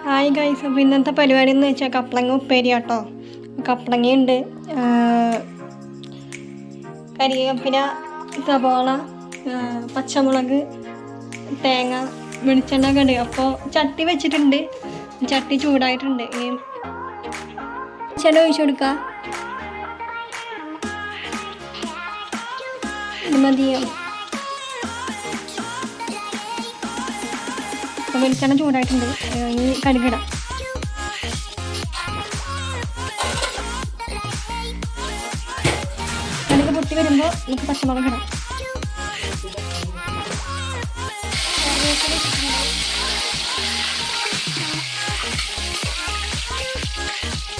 Hi guys, അപ്പോൾ ഇന്നത്തെ പരിപാടി എന്ന് വെച്ചാൽ കപ്ലങ്ങ ഉപ്പേരി കേട്ടോ. കപ്ലങ്ങയുണ്ട്, കരിവേപ്പില, സവാള, പച്ചമുളക്, തേങ്ങ, വെളിച്ചെണ്ണ ഒക്കെ ഉണ്ട്. അപ്പോൾ ചട്ടി വെച്ചിട്ടുണ്ട്, ചട്ടി ചൂടായിട്ടുണ്ട്. ഇനി വെളിച്ചെണ്ണ ഒഴിച്ചു കൊടുക്കുക. ഇത് മതിയോ? അപ്പോൾ വെളിച്ചെണ്ണ ചൂടായിട്ടുണ്ട്, ഇനി കടുകിടാം. കടുക് പൊട്ടി വരുമ്പോൾ നമുക്ക് പച്ചമുളക് ഇടാം.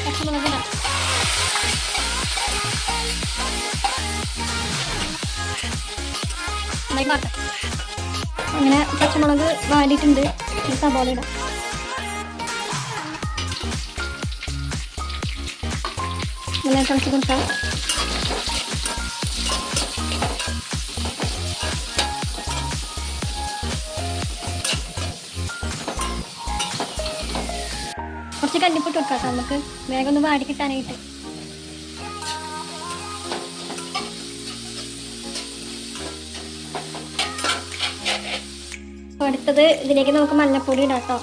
പച്ചമുളക് ഇടാം. അങ്ങനെ പച്ചമുളക് വാടിയിട്ടുണ്ട്. സവാള ഇടാം. നല്ല തിളച്ച് കൊടുക്കാം. കുറച്ച് കല്ലിപ്പിട്ട് കൊടുക്കാം നമുക്ക് വേഗം ഒന്ന് വാടി കിട്ടാനായിട്ട്. അടുത്തത് ഇതിലേക്ക് നമുക്ക് മഞ്ഞൾപ്പൊടി ഇടാം കേട്ടോ.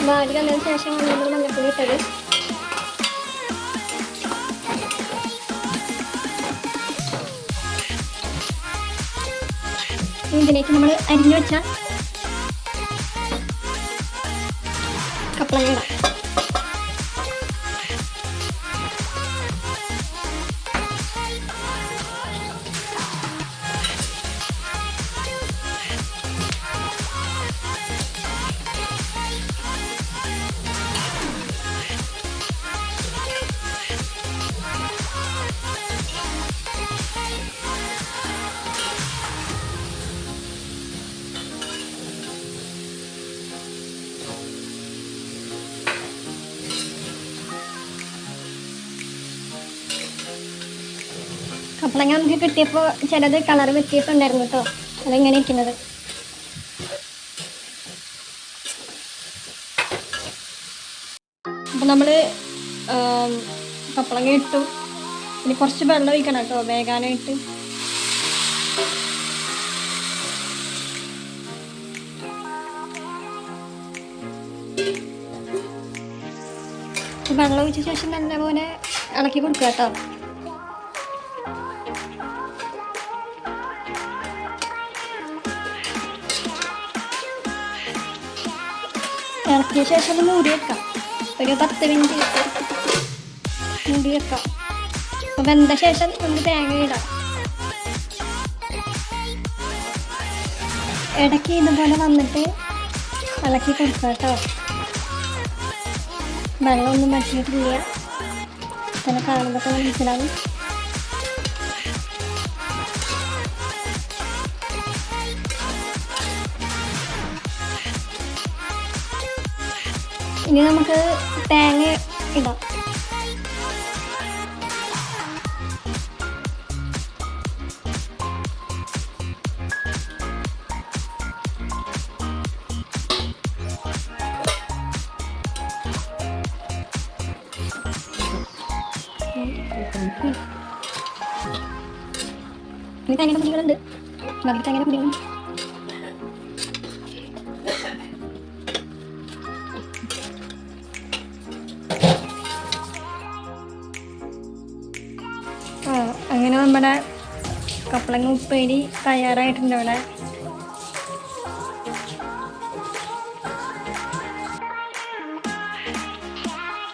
വാടി വന്നതിന് ശേഷം നമ്മൾ മഞ്ഞൾപ്പൊടി ഇട്ടത്. ഇതിലേക്ക് നമ്മൾ അരിഞ്ഞു വെച്ച കപ്ലങ്ങ ഇടാം. കപ്ലങ്ങ നമുക്ക് കിട്ടിയപ്പോൾ ചിലത് കളർ വ്യത്യാസമുണ്ടായിരുന്നു കേട്ടോ. അതെങ്ങനെ ഇരിക്കുന്നത്. അപ്പം നമ്മൾ കപ്ലങ്ങ ഇട്ടു. ഇനി കുറച്ച് വെള്ളം ഒഴിക്കണം കേട്ടോ വേകാനായിട്ട്. വെള്ളം ഒഴിച്ച ശേഷം നല്ലപോലെ ഇളക്കി കൊടുക്കുക കേട്ടോ. ഇളക്കിയ ശേഷം ഒന്ന് മൂടി വെക്കാം. ഒരു 10 മിനിറ്റ് മൂടി വെക്കാം. അപ്പോൾ വെന്ത ശേഷം നമുക്ക് തേങ്ങ ഇടാം. ഇടയ്ക്ക് ഇതുപോലെ വന്നിട്ട് ഇളക്കി കൊടുക്കാം കേട്ടോ. വെള്ളമൊന്നും വറ്റിയിട്ടില്ല, തന്നെ കാണുമ്പോൾ മനസ്സിലാവും. ഇനി നമുക്ക് തേങ്ങ ഇടാം. ഇനി തേങ്ങയുടെ പൊടികളുണ്ട്, ബാക്കി തേങ്ങയുടെ പൊടികളുണ്ട്. അങ്ങനെ നമ്മുടെ കപ്ലങ്ങ ഉപ്പേരി തയ്യാറായിട്ടുണ്ട്. ഇവിടെ